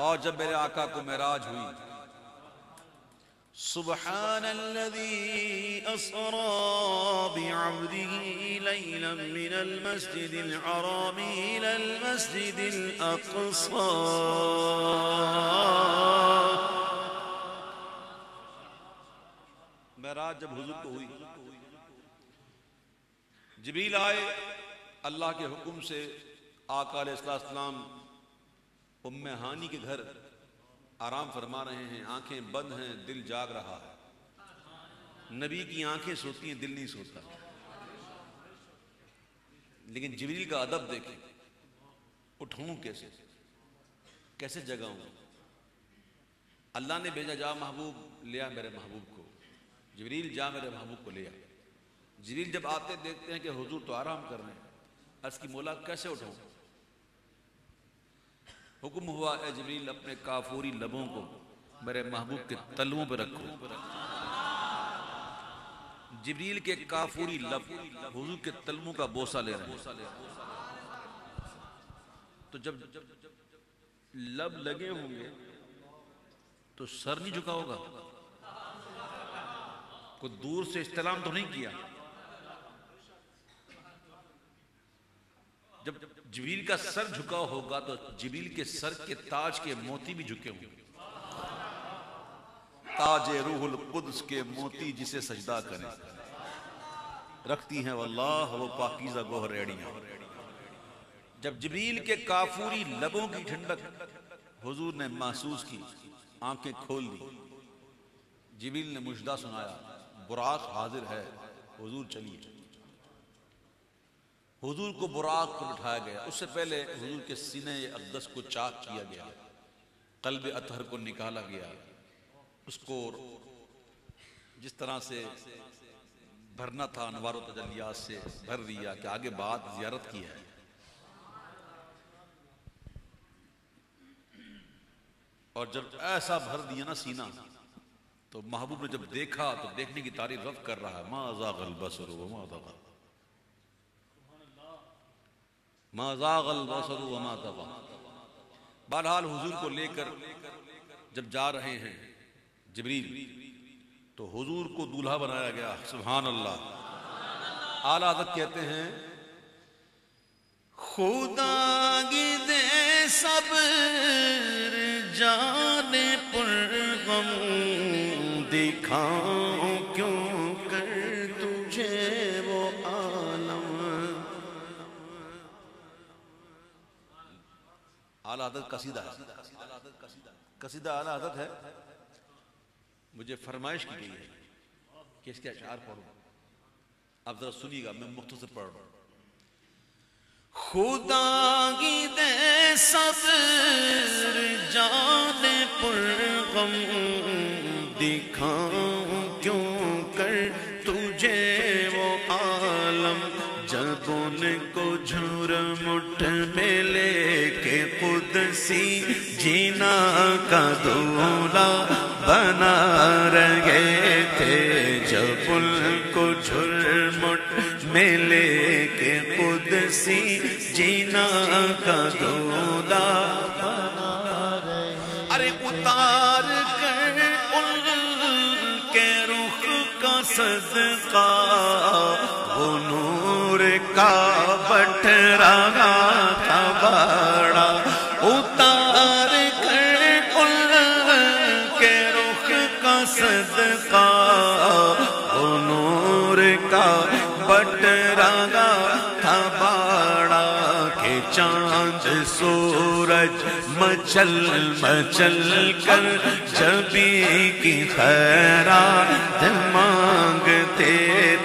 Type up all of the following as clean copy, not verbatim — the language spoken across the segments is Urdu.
اور جب میرے آقا کو معراج ہوئی، سبحان الذي اسرى بعبده ليلا من المسجد الحرام الى المسجد الاقصى، معراج جب حضور کو ہوئی، جبریل آئے اللہ کے حکم سے، آقا علیہ السلام ام ہانی کے گھر آرام فرما رہے ہیں، آنکھیں بند ہیں، دل جاگ رہا ہے۔ نبی کی آنکھیں سوتی ہیں، دل نہیں سوتا، لیکن جبریل کا ادب دیکھیں، اٹھوں کیسے جگاؤں؟ اللہ نے بھیجا، جا محبوب لیا میرے محبوب کو، جبریل جا میرے محبوب کو لیا۔ جبریل جب آتے دیکھتے ہیں کہ حضور تو آرام کر رہے ہیں، عرض کی مولا کیسے اٹھاؤں؟ حکم ہوا، اے جبریل اپنے کافوری لبوں کو میرے محبوب کے تلووں پہ رکھو۔ جبریل کے کافوری لب حضور کے تلووں کا بوسہ لے رہے ہیں، تو جب لب لگے ہوں گے تو سر نہیں جھکا ہوگا، کوئی دور سے استلام تو نہیں کیا۔ جب جبریل کا سر جھکا ہوگا تو جبریل کے سر کے تاج کے موتی بھی جھکے ہوں گے۔ تاج روح القدس کے موتی جسے سجدہ کریں، رکھتی ہیں واللہ وہ پاکیزہ گوہر ایڑیاں۔ جب جبریل کے کافوری لبوں کی ٹھنڈک حضور نے محسوس کی، آنکھیں کھول دی، جبریل نے مژدہ سنایا، براق حاضر ہے، حضور چلیے۔ حضور کو براق پر بٹھایا گیا، اس سے پہلے حضور کے سینے اقدس کو چاک کیا گیا، قلب اطہر کو نکالا گیا، اس کو جس طرح سے بھرنا تھا انوار و تجلیات سے بھر دیا کہ آگے بعد زیارت کی ہے۔ اور جب ایسا بھر دیا نا سینہ، تو محبوب نے جب دیکھا تو دیکھنے کی تعریف رب کر رہا ہے، ما زاغ البصر وما طغى، ما زاغ البصر وما طغى۔ بہرحال حضور کو لے کر جب جا رہے ہیں جبریل، تو حضور کو دولہا بنایا گیا، سبحان اللہ۔ اعلیٰ حضرت کہتے ہیں، خدا کی دے صبر جان پر غم، دکھاؤں کیوں کر تجھے وہ عالم۔ اعلیٰ حضرت قصیدہ ہے، قصیدہ اعلیٰ حضرت ہے، مجھے فرمائش کی گئی ہے کہ اس کے اشعار پڑھوں، اب ذرا سنیے گا، میں مختصر پڑھ رہا ہوں۔ خدا کی دے صبر جان پر غم، دکھاؤں کیوں کر تجھے وہ عالم، جب ان کو جھرمٹ میں لے کے قدسی جینا کا دولہا بنا رہے تھے، جب ان کو جھرمٹ میں لے کے قدسی جینا کا دولہا بنا رہے، ارے اتار کر ان کے رخ کا صدقہ، وہ نور کا بٹ رہا تھا بڑا، اتار کر ان کے رخ کا صدقہ، وہ نور کا بٹ رہا تھا بڑا، کہ چاند سورج مچل مچل کر جبی کی خیرات مانگتے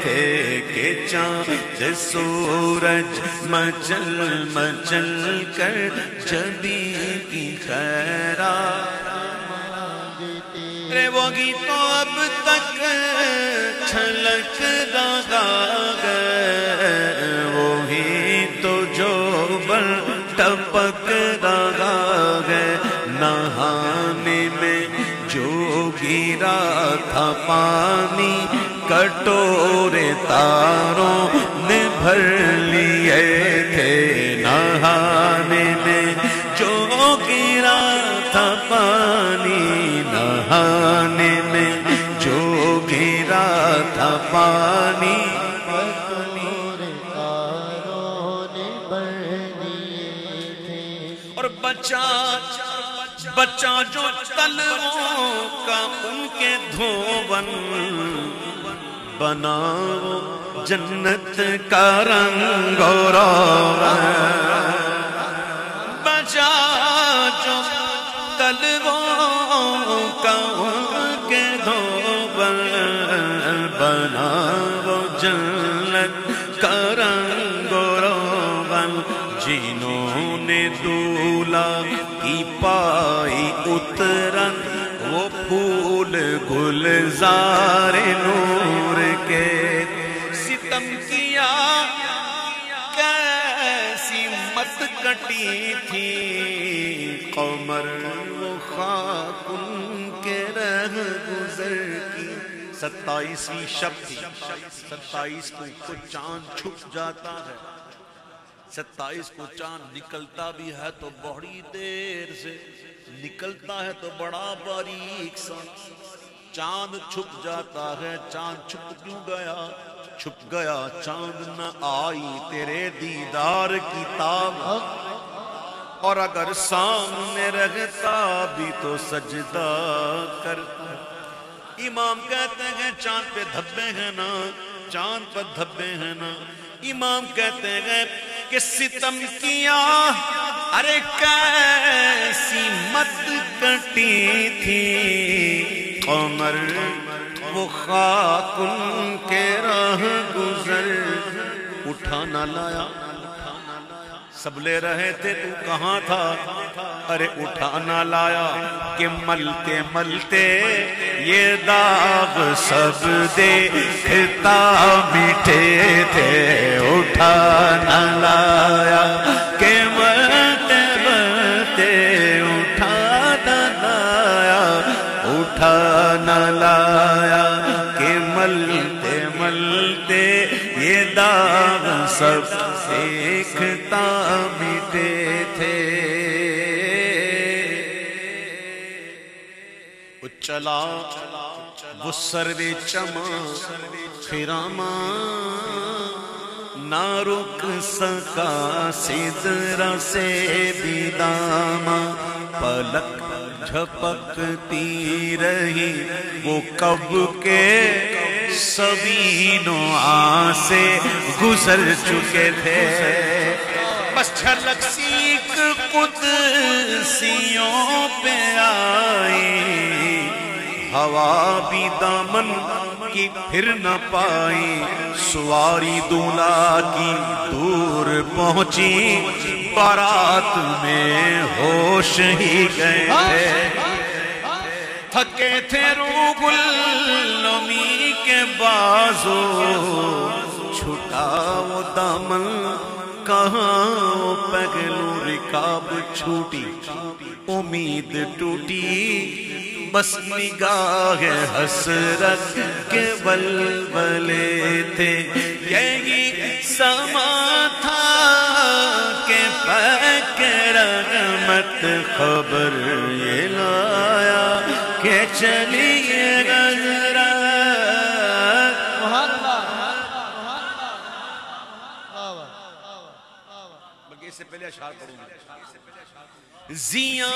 تھے، کہ چاند سورج مچل مچل کر جبی کی خیرات مانگتے، رے وہی تو اب تک چھلک رہا ہے، وہی تو جو بر ٹپک رہا ہے، نہانے میں جو گرا تھا پانی، کٹورے تاروں نے بھر لیے تھے، نہانے میں جو گرا تھا نہانے میں جو گرا تھا پانی اور بچہ جو تلووں کا ان کے دھون بنا جنت کا رنگ اور بچہ جو تلووں کا ان کے دھون بنا جنت کا رنگ اور جنہوں نے دولہا کی پائی اترن وہ پھول گلزار نور کے ستم کیا کیسی مت کٹی تھی قمر وہ خاک ان کے رہ گزر کی 27ویں شب تھی 27 کو چاند چھپ جاتا ہے 27 کو چاند نکلتا بھی ہے تو بڑی دیر سے نکلتا ہے تو بڑا باریک سا چاند چھپ جاتا ہے چاند چھپ کیوں گیا چھپ گیا چاند نہ آئی تیرے دیدار کی تاب اور اگر سامنے رہتا بھی تو سجدہ کرتا امام کہتے ہیں چاند پہ دھبے ہیں نا چاند پہ دھبے ہیں نا امام کہتے ہیں کہ ستم کیا ارے کیسی مت کٹی تھی قمر وہ خاک ان کے راہ گزر اٹھا نہ لایا سب لے رہے تھے تو کہاں تھا ارے اٹھا نہ لایا کہ ملتے ملتے یہ داغ سب دیکھتا میٹھے تھے اٹھا نہ لایا کہ ملتے ملتے اٹھا نہ لایا اٹھا نہ لایا کہ ملتے ملتے یہ داغ سب دیکھتا میٹھے تھے چلا وہ سروے چما خراما نہ رک سکا سدرا سے بھی داما پلک جھپکتی رہی وہ کب کے سبینوں سے گزر چکے تھے بس جھلک سیکھ قدسیوں پہ آئی ہوا بھی دامن کی پھر نہ پائی سواری دولہا کی دور پہنچی بارات میں ہوش ہی گئے تھے تھکے تھے روح النمی کے بازو چھٹا وہ دامن کہاں وہ پگلو رکاب چھوٹی امید ٹوٹی بس نگاہ حسرت کے ولولے تھے یہی سما تھا کہ پاک رحمت خبر یہ لایا کہ چلیے غزرہ بلکہ اس سے پہلے اشعار پڑھوں گا زیاں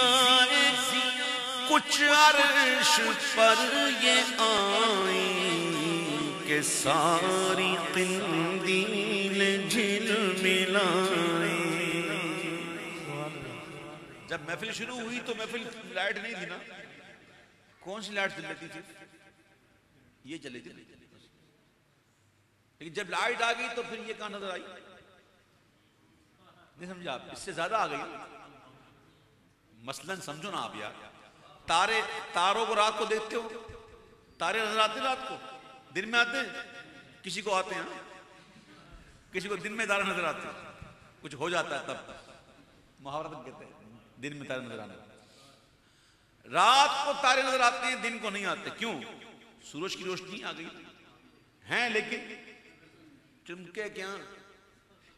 کچھ عرش پر یہ آئیں کہ ساری قندیل جھلملائیں جب محفل شروع ہوئی تو محفل لائٹ نہیں تھی نا کون سی لائٹ جلتی تھی یہ جلے تھی لیکن جب لائٹ آ گئی تو پھر یہ کہاں نظر آئی نہیں سمجھا آپ اس سے زیادہ آ گئی مثلاً سمجھو نا آپ یار تاروں کو رات کو دیکھتے ہو تارے نظر آتے ہیں رات کو دن میں آتے ہیں کسی کو آتے ہیں کسی کو دن میں تارے نظر آتے ہیں کچھ ہو جاتا ہے تب محاورت کہتے ہیں دن میں تارے نظر آنے رات کو تارے نظر آتے ہیں دن کو نہیں آتے کیوں سورج کی روشنی آ گئی ہیں لیکن چمکے کیا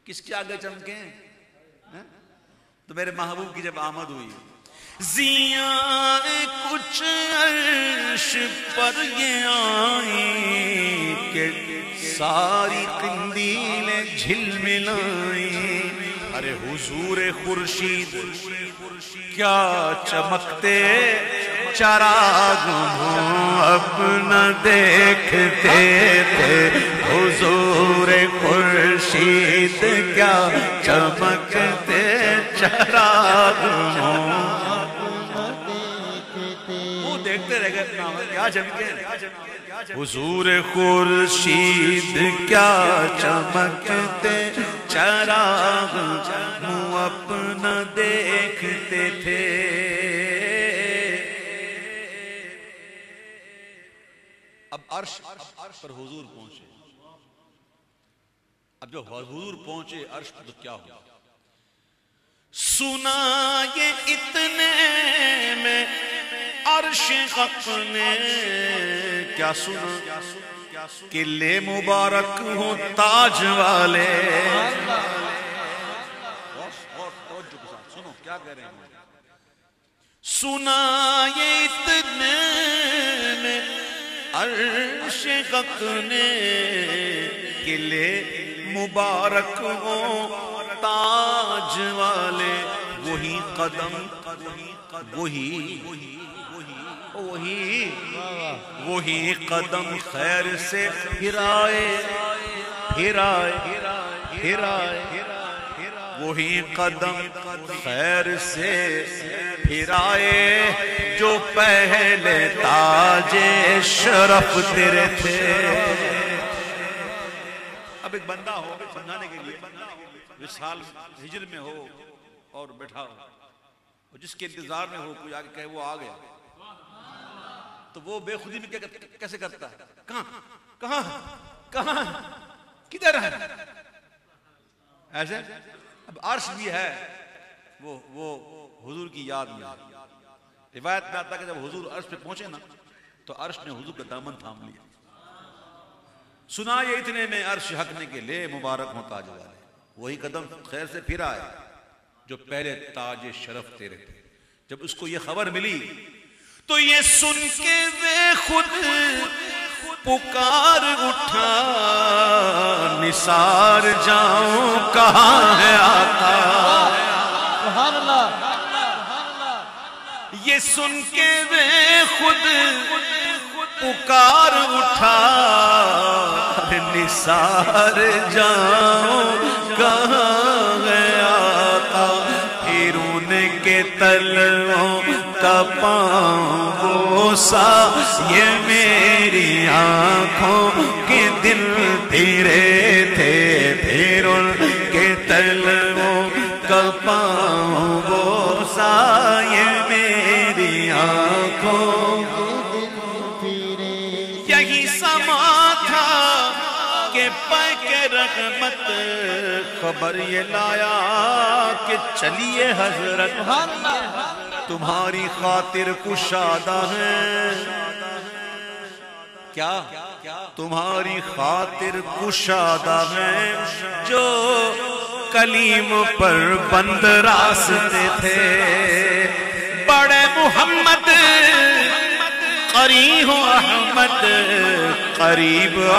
کس کے آگے چمکے تو میرے محبوب کی جب آمد ہوئی زیاں کچھ عرش پر یہ آئی کہ ساری قندیلیں جھلملائیں. ارے حضور خورشید کیا چمکتے چراغ ہوں اپنا دیکھتے تھے. حضور خورشید کیا چمکتے چراغ ہوں. وہ دیکھتے رہ گئے کیا چمکے. حضور خورشید کیا چمکتے چراغ ہوں اپنا دیکھتے تھے. اب عرش پر حضور پہنچے. اب جب حضور پہنچے عرش پر تو کیا ہوا؟ سنا یہ اتنے میں عرش حق نے کیا سنا کہ لے مبارک ہوں تاج والے. سنو کیا کہہ رہے ہیں. سنا یہ اتنے میں عرش حق نے کہ لے مبارک ہو تاج والے. وہی قدم وہی قدم خیر سے پھرائے وہی قدم خیر سے پھرائے جو پہلے تاج شرف تیرے تھے. اب ایک بندہ ہو سمجھانے کے لیے وصال ہجر میں ہو اور بیٹھا ہو اور جس کے انتظار میں ہو کوئی آگے کہے وہ آ گیا تو وہ بے خودی میں کیسے کرتا ہے؟ کہاں کدھر ہے ایسے. اب عرش بھی ہے وہ حضور کی یاد میں. روایت میں آتا ہے کہ جب حضور عرش پہ پہنچے نا تو عرش نے حضور کا دامن تھام لیا. سنا یہ اتنے میں عرش حق نے کے لے مبارک ہوں تاج والے. وہی قدم خیر سے پھر آئے جو پہلے تاج شرف تیرے تھے. جب اس کو یہ خبر ملی تو یہ سن کے وہ خود پکار اٹھا نثار جاؤں کہاں ہے آقا. سبحان اللہ. یہ سن کے وہ خود پکار اٹھا نثار جاؤں کہاں ہے آقا. پھرون کے تلووں کا پاؤں بوسا یہ میری آنکھوں کے دل تیرے تھے. پھرون کے تلووں کا پاؤں بوسا یہ میری آنکھوں یہی سما تھا کہ پاک رحمت خبر یہ لایا کہ چلیے حضرت تمہاری خاطر کشادہ ہے. کیا تمہاری خاطر کشادہ ہے جو کلیم پر بند راستے تھے. بڑے محمد قریب احمد قریب آ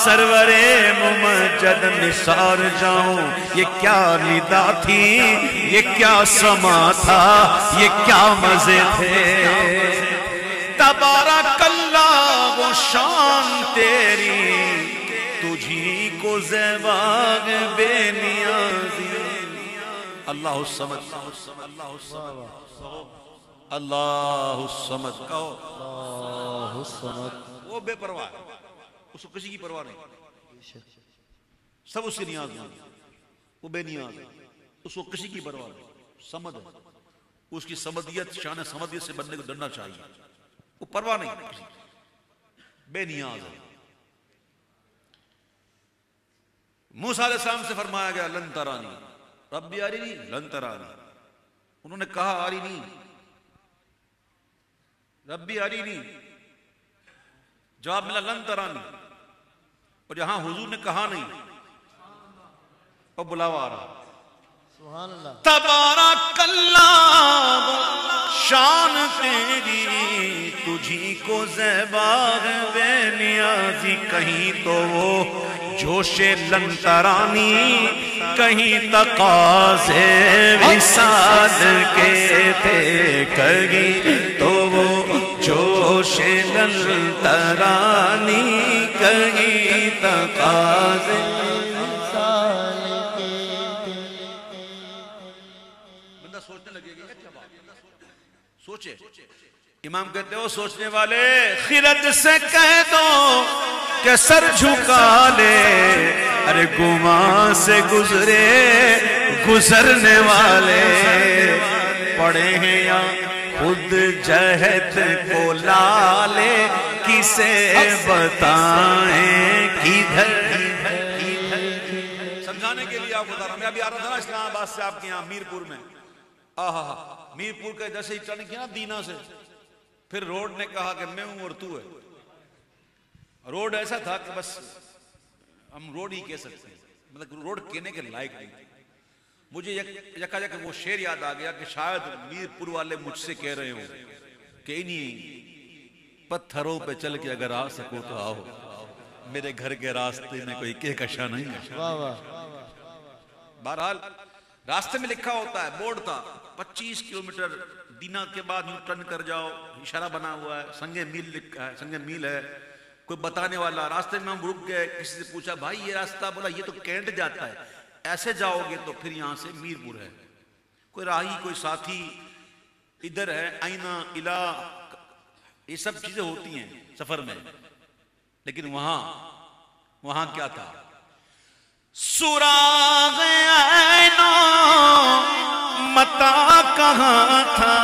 سرور ممجد نثار جاؤں. یہ کیا ندا تھی یہ کیا سما تھا یہ کیا مزے تھے. تبارک اللہ وہ شان تیری تجھی کو زیباغ بے نیازی. اللہ الصمد اللہ الصمد کہو. اللہ الصمد. وہ بے پرواہ ہے اس کو کسی کی پرواہ نہیں. سب اس کی نیاز نہیں. وہ بے نیاز ہے اس کو کسی کی پرواہ نہیں. سمد ہے اس کی سمدیت شان سمدیت سے بننے کو ڈرنا چاہیے. وہ پرواہ نہیں کسی کی. بے نیاز ہے. موسیٰ علیہ السلام سے فرمایا گیا لن ترانی ربی ارنی لن ترانی. انہوں نے کہا ارنی ربی ارنی. جواب ملا لن ترانی. اور جہاں حضور نے کہا نہیں اور بلاوا آ رہا. سبحان اللہ. تبارک اللہ شان زیباغ بے نیازی، کہیں تو وہ جوش لنترانی، کہیں تقاضے وصال کے تھے، کہیں تو وہ جوش لنترانی، کہیں تقاضے وصال کے تھے۔ بندہ سوچنے لگے گا کیا بات، سوچے۔ امام کہتے ہو سوچنے والے، خرد سے کہہ دو کہ سر جھکا لے، ارے گماں سے گزرے گزرنے والے، پڑے ہیں یا خود جہت کو لالے، کسے بتائیں کدھر۔ سمجھانے کے لیے آپ بتا رہا ہوں، میں ابھی آ رہا تھا نا اسلام آباد سے آپ کے یہاں میرپور میں، میرپور کا جیسے ہی ٹرن کیا نا دینا سے، پھر روڈ نے کہا کہ میں ہوں اور تو ہے۔ روڈ ایسا تھا کہ بس ہم روڈ ہی کہہ سکتے ہیں، مطلب روڈ کہنے کے لائق نہیں تھے۔ مجھے یکا یک وہ شعر یاد آ گیا کہ شاید میرپور والے مجھ سے کہہ رہے ہوں کہ انہی پتھروں پہ چل کے اگر آ سکو تو آؤ، میرے گھر کے راستے میں کوئی کہکشاں نہیں ہے۔ بہرحال راستے میں لکھا ہوتا ہے، بورڈ تھا 25 کلومیٹر دینا کے بعد یوں ٹرن کر جاؤ، اشارہ بنا ہوا ہے، سنگ میل لکھا ہے، سنگ میل ہے، کوئی بتانے والا۔ راستے میں ہم رک گئے، کسی سے پوچھا بھائی یہ راستہ، بولا یہ تو کینٹ جاتا ہے، ایسے جاؤ گے تو پھر یہاں سے میرپور ہے۔ کوئی راہی کوئی ساتھی ادھر ہے، آئینہ الہ، یہ سب چیزیں ہوتی ہیں سفر میں، لیکن وہاں کیا تھا؟ سراغ عینوں متا کہاں تھا،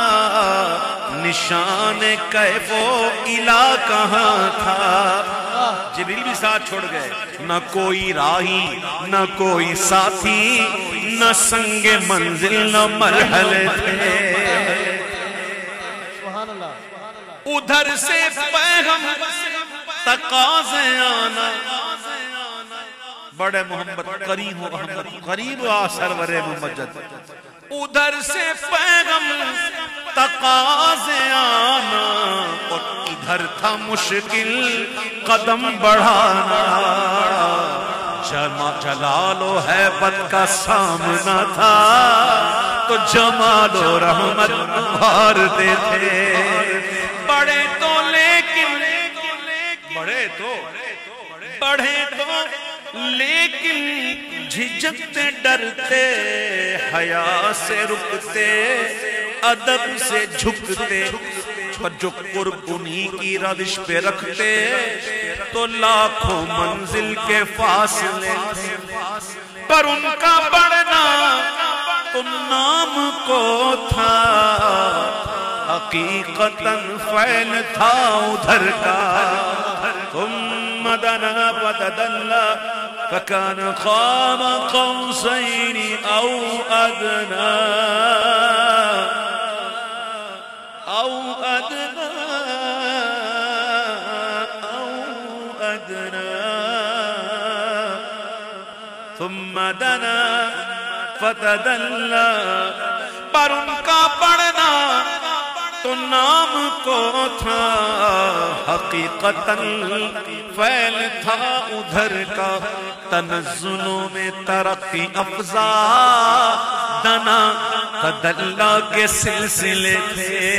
نشان کیف و الہ کہاں تھا۔ جبریل بھی ساتھ چھوڑ گئے، نہ کوئی راہی نہ کوئی ساتھی، نہ سنگ منزل نہ مرحلے تھے۔ ادھر سے پیغام تقاضے آنا، بڑے محمد قریب ہو احمد قریب آ سرور ممجد، ادھر سے پیغام تقاضے آنا، اور ادھر تھا مشکل قدم بڑھانا۔ جلال و حیبت کا سامنا تھا تو جمال و رحمت بھارتے تھے۔ بڑے تو لیکن لیکن جھجکتے ڈرتے، حیا سے رکتے، ادب سے جھکتے، پر جو قرب انہی کی روش پہ رکھتے تو لاکھوں منزل کے فاصلے تھے۔ پر ان کا بڑھنا تو نام کو تھا، حقیقتاً فعل تھا ادھر کا۔ ثم دنا فتدلى فكان قاب قوسين أو أدنى ثم دنا فتدلى، پر ان کا بڑھنا تو نام کو تھا، حقیقتاً فعل تھا ادھر کا۔ تنزلوں میں ترقی افزا، دنا تدلہ کے سلسلے تھے۔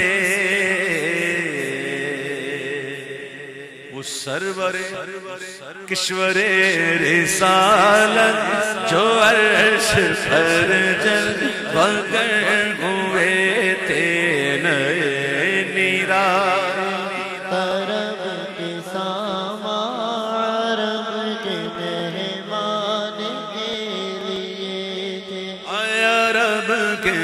وہ سرور کشور رسالت جو عرش پر جلوہ گر ہوئے تھے، نئے نیرا عرب کے سامان، عرب کے مہمان کے لیے تھے، عرب کے